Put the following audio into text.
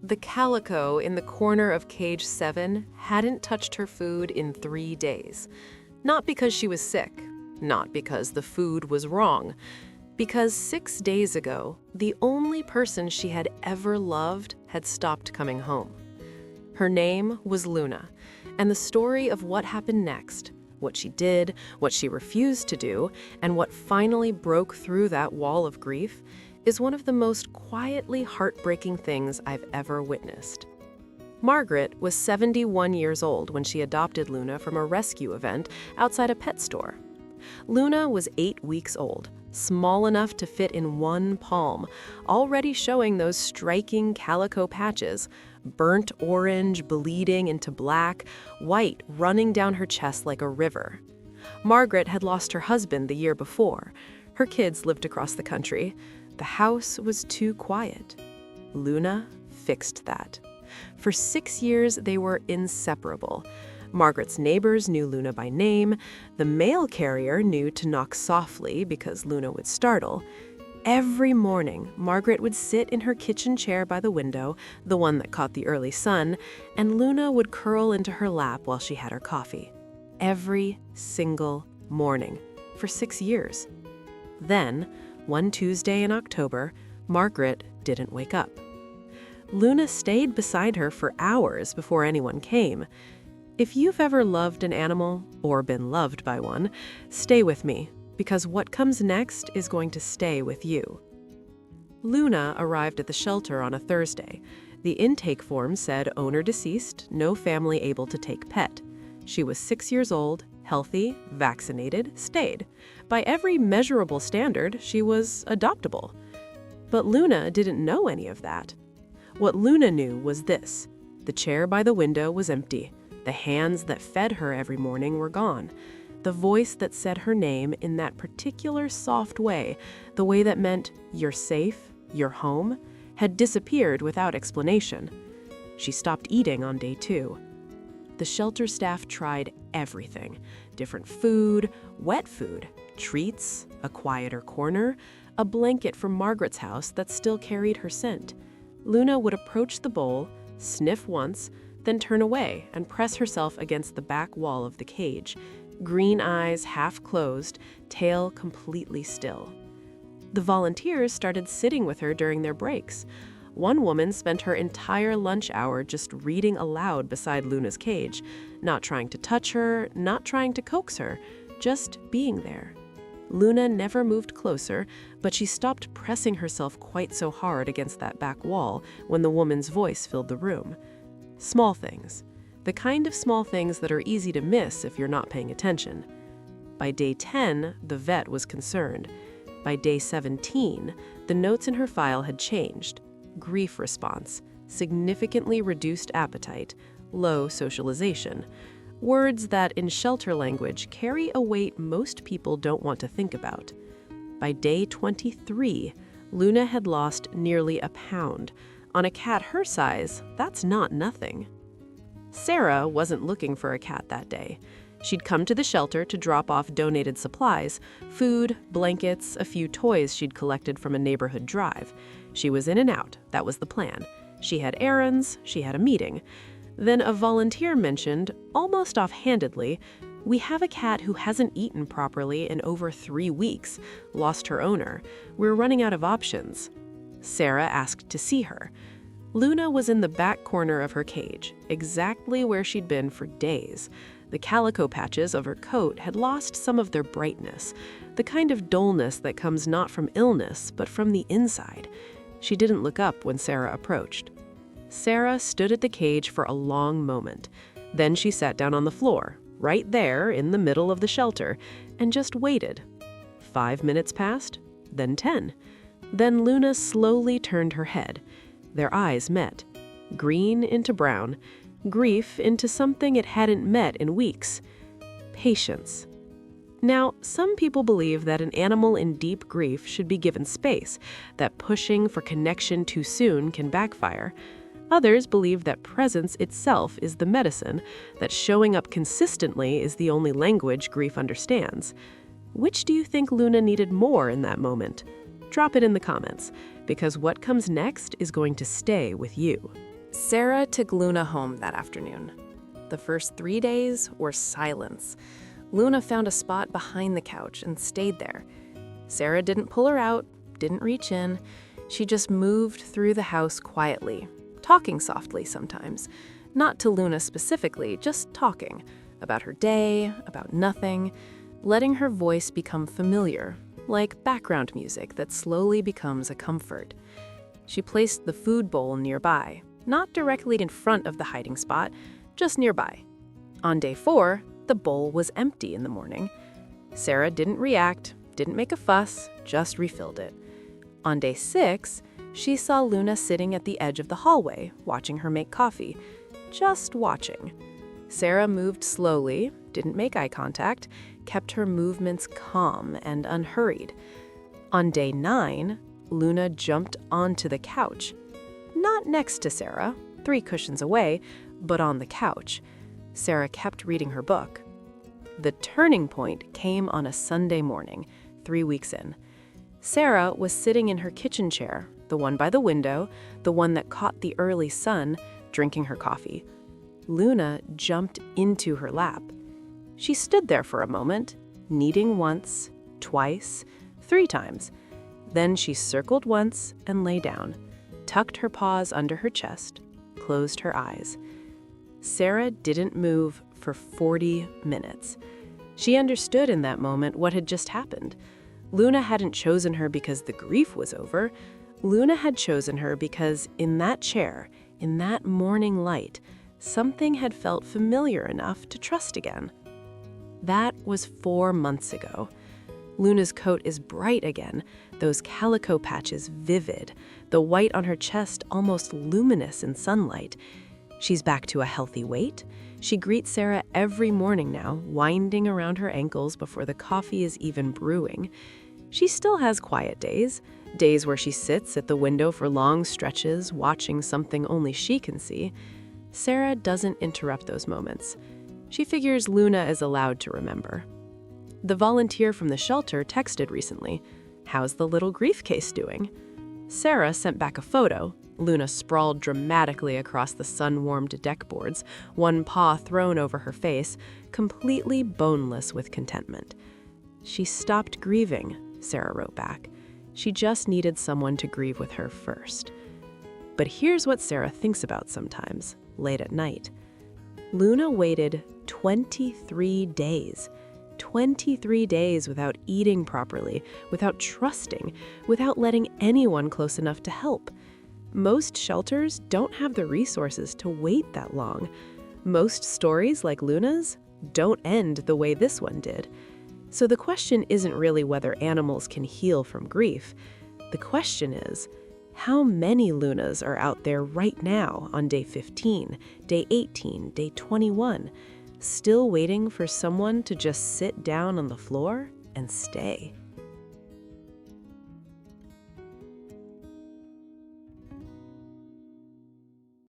The calico in the corner of cage 7 hadn't touched her food in 3 days. Not because she was sick, not because the food was wrong, because 6 days ago, the only person she had ever loved had stopped coming home. Her name was Luna, and the story of what happened next, what she did, what she refused to do, and what finally broke through that wall of grief, is one of the most quietly heartbreaking things I've ever witnessed. Margaret was 71 years old when she adopted Luna from a rescue event outside a pet store. Luna was 8 weeks old, small enough to fit in one palm, already showing those striking calico patches, burnt orange bleeding into black, white running down her chest like a river. Margaret had lost her husband the year before. Her kids lived across the country. The house was too quiet. Luna fixed that. For 6 years, they were inseparable. Margaret's neighbors knew Luna by name. The mail carrier knew to knock softly because Luna would startle. Every morning, Margaret would sit in her kitchen chair by the window, the one that caught the early sun, and Luna would curl into her lap while she had her coffee. Every single morning, for 6 years. Then, one Tuesday in October, Margaret didn't wake up. Luna stayed beside her for hours before anyone came. If you've ever loved an animal, or been loved by one, stay with me, because what comes next is going to stay with you. Luna arrived at the shelter on a Thursday. The intake form said owner deceased, no family able to take pet. She was 6 years old, healthy, vaccinated, stayed. By every measurable standard, she was adoptable. But Luna didn't know any of that. What Luna knew was this: the chair by the window was empty. The hands that fed her every morning were gone. The voice that said her name in that particular soft way, the way that meant you're safe, you're home, had disappeared without explanation. She stopped eating on day 2. The shelter staff tried everything: different food, wet food, treats, a quieter corner, a blanket from Margaret's house that still carried her scent. Luna would approach the bowl, sniff once, then turn away and press herself against the back wall of the cage, green eyes half closed, tail completely still. The volunteers started sitting with her during their breaks. One woman spent her entire lunch hour just reading aloud beside Luna's cage, not trying to touch her, not trying to coax her, just being there. Luna never moved closer, but she stopped pressing herself quite so hard against that back wall when the woman's voice filled the room. Small things. The kind of small things that are easy to miss if you're not paying attention. By day 10, the vet was concerned. By day 17, the notes in her file had changed. Grief response, significantly reduced appetite, low socialization. Words that, in shelter language, carry a weight most people don't want to think about. By day 23, Luna had lost nearly a pound. On a cat her size, that's not nothing. Sarah wasn't looking for a cat that day. She'd come to the shelter to drop off donated supplies, food, blankets, a few toys she'd collected from a neighborhood drive. She was in and out, that was the plan. She had errands, she had a meeting. Then a volunteer mentioned, almost offhandedly, "We have a cat who hasn't eaten properly in over 3 weeks, lost her owner. We're running out of options." Sarah asked to see her. Luna was in the back corner of her cage, exactly where she'd been for days. The calico patches of her coat had lost some of their brightness, the kind of dullness that comes not from illness, but from the inside. She didn't look up when Sarah approached. Sarah stood at the cage for a long moment. Then she sat down on the floor, right there in the middle of the shelter, and just waited. 5 minutes passed, then 10. Then Luna slowly turned her head. Their eyes met. Green into brown, grief into something it hadn't met in weeks. Patience. Now, some people believe that an animal in deep grief should be given space, that pushing for connection too soon can backfire. Others believe that presence itself is the medicine, that showing up consistently is the only language grief understands. Which do you think Luna needed more in that moment? Drop it in the comments, because what comes next is going to stay with you. Sarah took Luna home that afternoon. The first 3 days were silence. Luna found a spot behind the couch and stayed there. Sarah didn't pull her out, didn't reach in. She just moved through the house quietly, talking softly sometimes. Not to Luna specifically, just talking about her day, about nothing, letting her voice become familiar, like background music that slowly becomes a comfort. She placed the food bowl nearby, not directly in front of the hiding spot, just nearby. On day 4, the bowl was empty in the morning. Sarah didn't react, didn't make a fuss, just refilled it. On day 6, she saw Luna sitting at the edge of the hallway, watching her make coffee. Just watching. Sarah moved slowly, didn't make eye contact, kept her movements calm and unhurried. On day 9, Luna jumped onto the couch. Not next to Sarah, 3 cushions away, but on the couch. Sarah kept reading her book. The turning point came on a Sunday morning, 3 weeks in. Sarah was sitting in her kitchen chair, the one by the window, the one that caught the early sun, drinking her coffee. Luna jumped into her lap. She stood there for a moment, kneading once, twice, 3 times. Then she circled once and lay down, tucked her paws under her chest, closed her eyes. Sarah didn't move for 40 minutes. She understood in that moment what had just happened. Luna hadn't chosen her because the grief was over. Luna had chosen her because in that chair, in that morning light, something had felt familiar enough to trust again. That was 4 months ago. Luna's coat is bright again, those calico patches vivid, the white on her chest almost luminous in sunlight. She's back to a healthy weight. She greets Sarah every morning now, winding around her ankles before the coffee is even brewing. She still has quiet days, days where she sits at the window for long stretches, watching something only she can see. Sarah doesn't interrupt those moments. She figures Luna is allowed to remember. The volunteer from the shelter texted recently, "How's the little grief case doing?" Sarah sent back a photo, Luna sprawled dramatically across the sun-warmed deck boards, one paw thrown over her face, completely boneless with contentment. "She stopped grieving," Sarah wrote back. "She just needed someone to grieve with her first." But here's what Sarah thinks about sometimes, late at night. Luna waited 23 days. 23 days without eating properly, without trusting, without letting anyone close enough to help. Most shelters don't have the resources to wait that long. Most stories like Luna's don't end the way this one did. So the question isn't really whether animals can heal from grief. The question is, how many Lunas are out there right now on day 15, day 18, day 21, still waiting for someone to just sit down on the floor and stay?